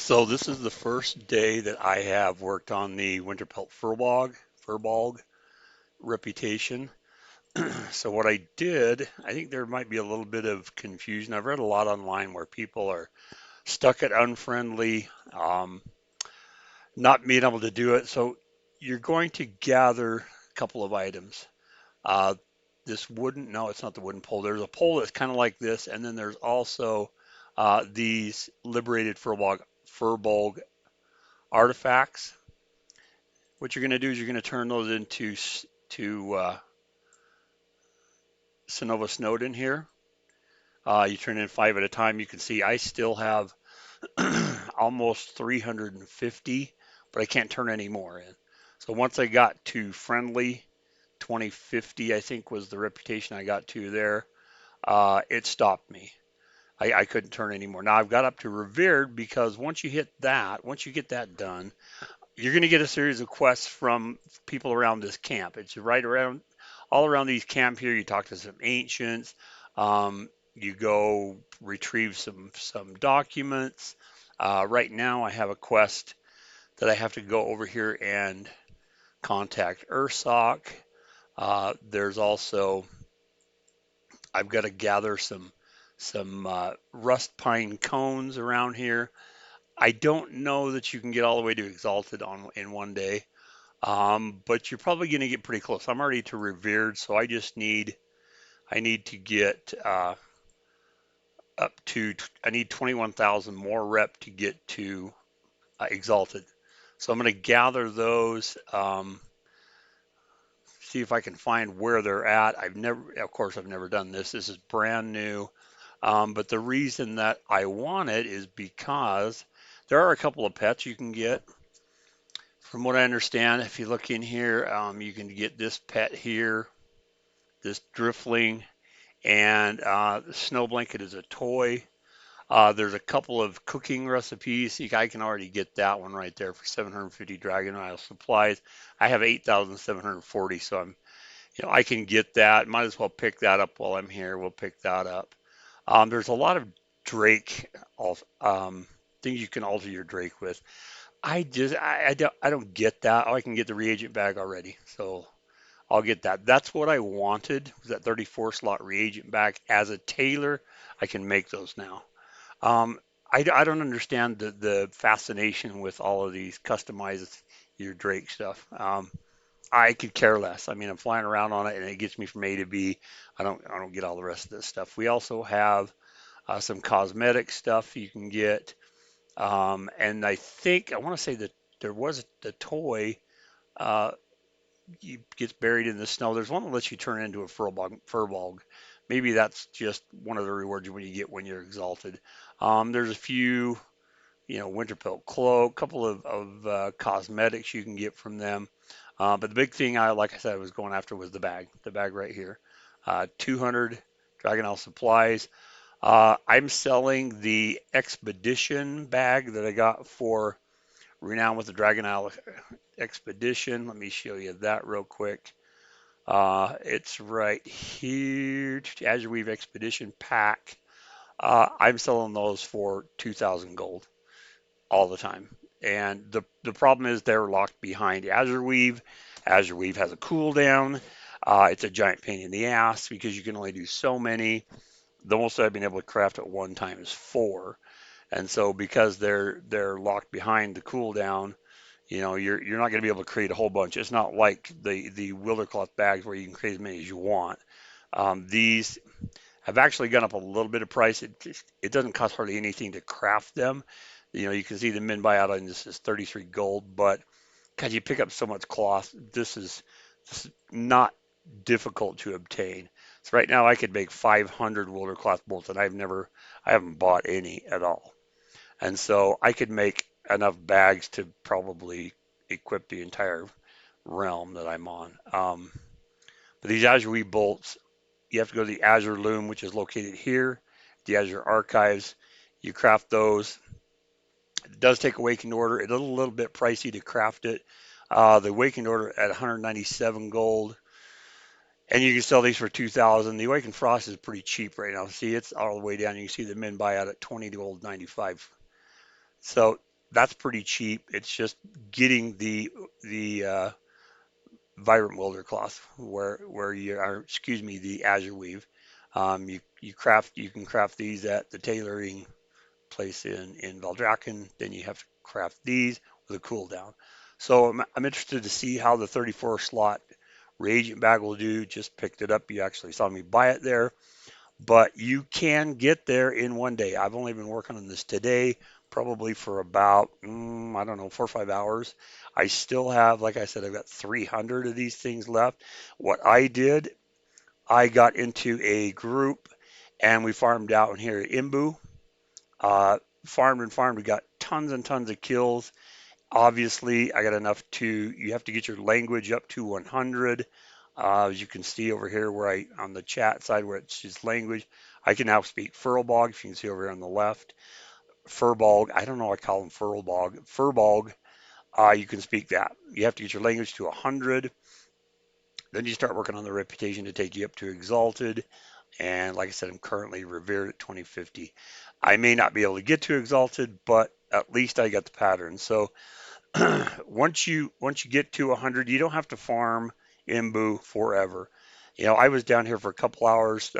So this is the first day that I have worked on the Winterpelt Furbolg reputation. So what I did, I think there might be a little bit of confusion. I've read a lot online where people are stuck at unfriendly, not being able to do it. So you're going to gather a couple of items. Uh, this wooden, no, it's not the wooden pole. There's a pole that's kind of like this, and then there's also these liberated Furbolg artifacts. What you're going to do is you're going to turn those into Sonova Snowden here. You turn in 5 at a time. You can see I still have almost 350, but I can't turn any more in. So once I got to friendly, 2050, I think was the reputation I got to there, it stopped me. I couldn't turn anymore. Now I've got up to revered because once you get that done, you're going to get a series of quests from people around this camp. It's right around, all around these camp here. You talk to some ancients. You go retrieve some documents. Right now, I have a quest that I have to go over here and contact Ursoc. There's also I've got to gather some rust pine cones around here. I don't know that you can get all the way to exalted on in one day. But you're probably going to get pretty close. I'm already to revered, so I need to get up to I need 21,000 more rep to get to exalted. So I'm going to gather those, see if I can find where they're at. Of course, I've never done this. This is brand new. But the reason that I want it is because there are a couple of pets you can get. From what I understand, if you look in here, you can get this pet here, this driftling, and the snow blanket is a toy. There's a couple of cooking recipes. See, I can already get that one right there for 750 Dragon Isle supplies. I have 8,740, so I can get that. Might as well pick that up while I'm here. We'll pick that up. There's a lot of Drake things you can alter your Drake with. I don't get that. Oh, I can get the reagent bag already, so I'll get that. That's what I wanted, was that 34 slot reagent bag. As a tailor, I can make those now. Um, I don't understand the fascination with all of these customize your Drake stuff. I could care less. I mean, I'm flying around on it and it gets me from A to B. I don't get all the rest of this stuff. We also have some cosmetic stuff you can get. And I want to say that there was the toy uh, gets buried in the snow. There's one that lets you turn into a furbolg. Maybe that's just one of the rewards when you get when you're exalted. There's a few, Winterpelt cloak, couple of cosmetics you can get from them. But the big thing like I said, was going after was the bag right here. 200 Dragon supplies. I'm selling the expedition bag that I got for Renown with the Dragon Isle Expedition. Let me show you that real quick. It's right here, Azure Weave Expedition Pack. I'm selling those for 2,000 gold all the time. And the problem is they're locked behind Azure Weave. Azure Weave has a cooldown. It's a giant pain in the ass because you can only do so many. The most I've been able to craft at one time is 4. And so because they're locked behind the cooldown, you're not going to be able to create a whole bunch. It's not like the Wildercloth bags where you can create as many as you want. These have actually gone up a little bit of price. It doesn't cost hardly anything to craft them. You can see the min buyout on this is 33 gold, but because you pick up so much cloth, this is not difficult to obtain. So right now I could make 500 Wildercloth bolts, and I haven't bought any at all. And so I could make enough bags to probably equip the entire realm that I'm on. But these Azure Weave bolts, you have to go to the Azure Loom, which is located here, the Azure Archives. You craft those. It does take Awakened Order. It's a little bit pricey to craft it. The Awakened Order at 197 gold. And you can sell these for 2,000. The Awakened Frost is pretty cheap right now. See, it's all the way down. You can see the min buyout at 20 gold 95. So that's pretty cheap. It's just getting the vibrant welder cloth where you are, excuse me, the azure weave. You can craft these at the tailoring place in Valdrakken. Then you have to craft these with a cool down. So I'm interested to see how the 34 slot reagent bag will do. Just picked it up. You actually saw me buy it there, but you can get there in one day. I've only been working on this today, probably for about, I don't know, 4 or 5 hours. I still have, like I said, I've got 300 of these things left. What I did, I got into a group and we farmed out in here at Imbu. Uh, Farmed and farmed. We got tons and tons of kills. Obviously, I got enough you have to get your language up to 100. As you can see over here on the chat side where it's just language, I can now speak Furbolg, if you can see over here on the left. Furbolg, I don't know, I call them Furbolg. Furbolg, you can speak that. You have to get your language to 100. Then you start working on the reputation to take you up to exalted. And like I said, I'm currently revered at 2050. I may not be able to get to exalted, but at least I got the pattern. So once you get to 100, you don't have to farm Imbu forever. I was down here for a couple hours.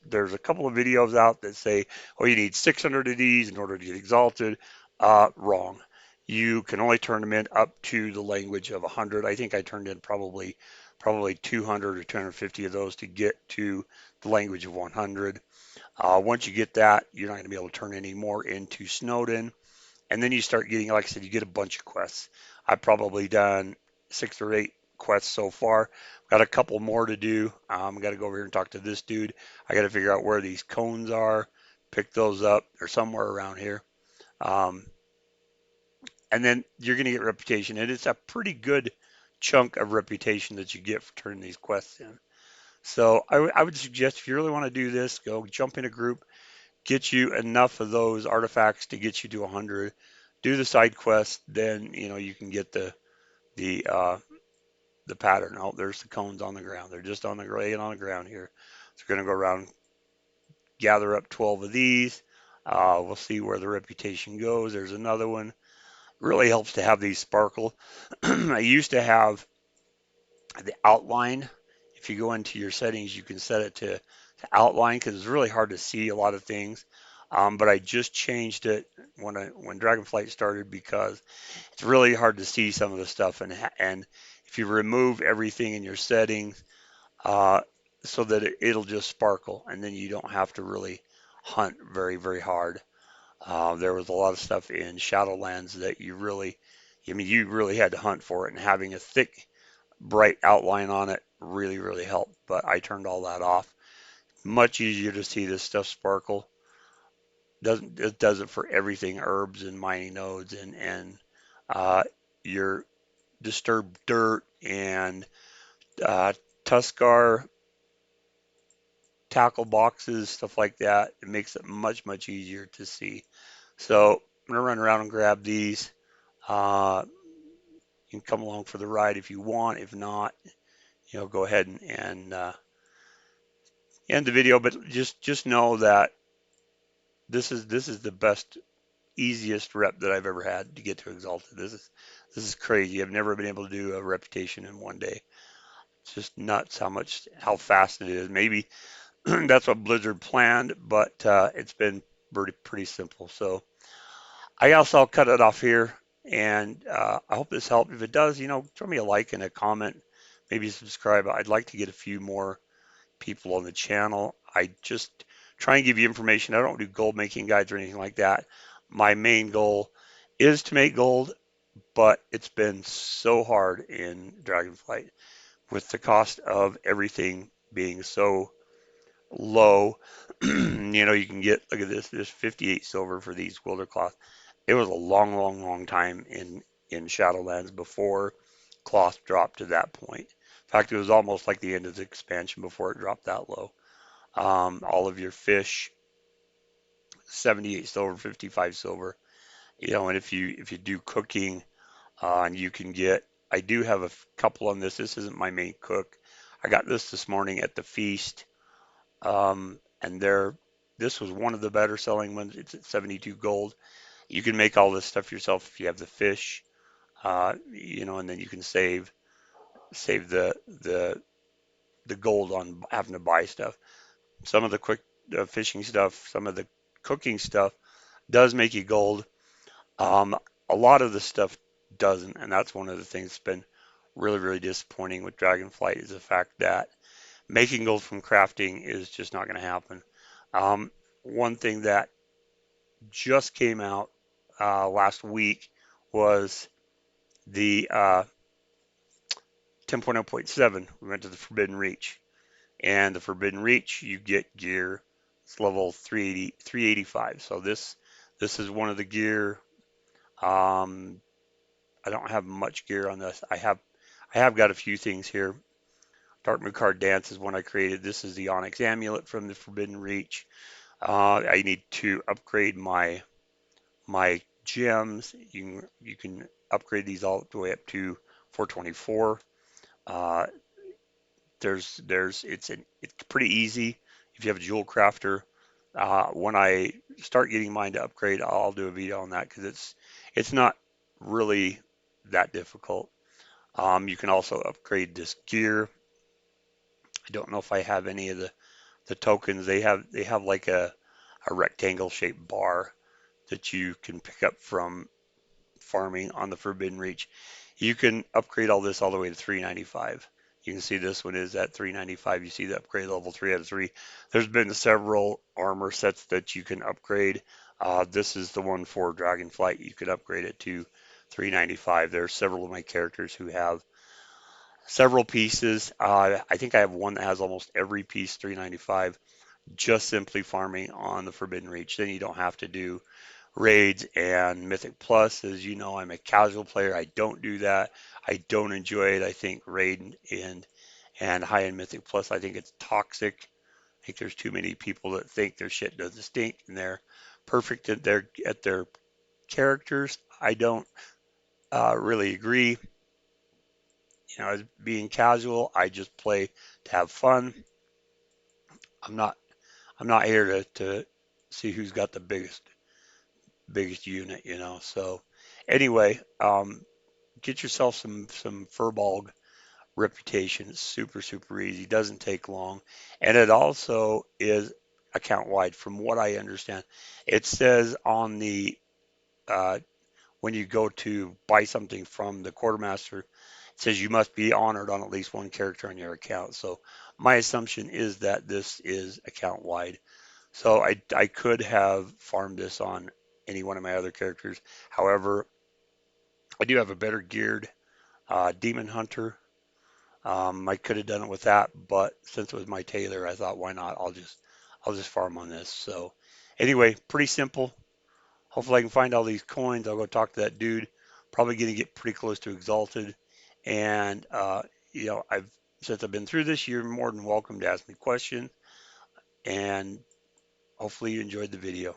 There's a couple of videos out that say, oh, you need 600 of these in order to get exalted. Wrong. You can only turn them in up to the language of 100. I think I turned in probably 200 or 250 of those to get to the language of 100. Once you get that, you're not going to be able to turn any more into Snowden. And then you start getting, like I said, you get a bunch of quests. I've probably done 6 or 8 quests so far. Got a couple more to do. Got to go over here and talk to this dude. I got to figure out where these cones are, pick those up. They're somewhere around here. Um, and then you're going to get reputation. And it's a pretty good chunk of reputation that you get for turning these quests in. So I would suggest if you really want to do this, go jump in a group, get you enough of those artifacts to get you to 100. Do the side quest, then you can get the pattern. Oh, there's the cones on the ground. They're just laying on the ground here. So we're gonna go around, gather up 12 of these. We'll see where the reputation goes. There's another one. Really helps to have these sparkle. I used to have the outline. If you go into your settings, you can set it to outline because it's really hard to see a lot of things. But I just changed it when Dragonflight started because it's really hard to see some of the stuff, and if you remove everything in your settings, uh, so that it'll just sparkle, and then you don't have to really hunt very very hard. There was a lot of stuff in Shadowlands that you really had to hunt for it, and having a thick bright outline on it really really helped. But I turned all that off. Much easier to see this stuff sparkle. It does it for everything, herbs and mining nodes and uh, your disturbed dirt and uh, Tuskar tackle boxes, stuff like that. It makes it much, much easier to see. So I'm gonna run around and grab these. Uh, you can come along for the ride if you want. If not, go ahead and end the video. But just know that this is the best, easiest rep that I've ever had to get to Exalted. This is crazy. I've never been able to do a reputation in one day. It's just nuts how fast it is. Maybe that's what Blizzard planned, but it's been pretty simple. So I guess I'll cut it off here, and I hope this helped. If it does, throw me a like and a comment, maybe subscribe. I'd like to get a few more people on the channel. I just try and give you information. I don't do gold making guides or anything like that. My main goal is to make gold, but it's been so hard in Dragonflight with the cost of everything being so low. You can get, look at this 58 silver for these wilder cloth. It was a long, long, long time in Shadowlands before cloth dropped to that point. In fact, it was almost like the end of the expansion before it dropped that low. All of your fish, 78 silver, 55 silver. And if you do cooking, and you can get, I do have a couple on this. This isn't my main cook. I got this morning at the feast. And this was one of the better selling ones. It's at 72 gold. You can make all this stuff yourself if you have the fish, and then you can save the gold on having to buy stuff. Some of the quick fishing stuff, some of the cooking stuff does make you gold. Um, a lot of the stuff doesn't, and that's one of the things that's been really, really disappointing with Dragonflight is the fact that making gold from crafting is just not going to happen. Um, One thing that just came out last week was the 10.0.7. We went to the Forbidden Reach, and the Forbidden Reach you get gear. It's level 380, 385. So this is one of the gear. Um, I don't have much gear on this. I have got a few things here. Dark Moon Card Dance is one I created. This is the Onyx Amulet from the Forbidden Reach. I need to upgrade my gems. You can upgrade these all the way up to 424. Uh, it's pretty easy if you have a jewel crafter. When I start getting mine to upgrade, I'll do a video on that because it's not really that difficult. You can also upgrade this gear. I don't know if I have any of the tokens. They have like a rectangle shaped bar that you can pick up from farming on the Forbidden Reach. You can upgrade all this all the way to 395. You can see this one is at 395. You see the upgrade level 3 out of 3. There's been several armor sets that you can upgrade. This is the one for Dragonflight. You could upgrade it to 395. There are several of my characters who have several pieces. I think I have one that has almost every piece 395, just simply farming on the Forbidden Reach. Then you don't have to do raids and Mythic Plus. As you know, I'm a casual player. I don't do that. I don't enjoy it. I think raid and high end Mythic Plus, I think it's toxic. I think there's too many people that think their shit doesn't stink and they're perfect at their characters. I don't really agree. As being casual, I just play to have fun. I'm not I'm not here to see who's got the biggest unit. So anyway, get yourself some Furbolg reputation. It's super, super easy. Doesn't take long. And it also is account wide from what I understand. It says on the uh, when you go to buy something from the quartermaster, it says you must be honored on at least one character on your account. So my assumption is that this is account wide. So I could have farmed this on any one of my other characters. However, I do have a better geared Demon Hunter. I could have done it with that, but since it was my tailor, I thought, why not? I'll just farm on this. So anyway, pretty simple. Hopefully I can find all these coins. I'll go talk to that dude. Probably going to get pretty close to exalted. And I've since I've been through this, you're more than welcome to ask me questions. And hopefully you enjoyed the video.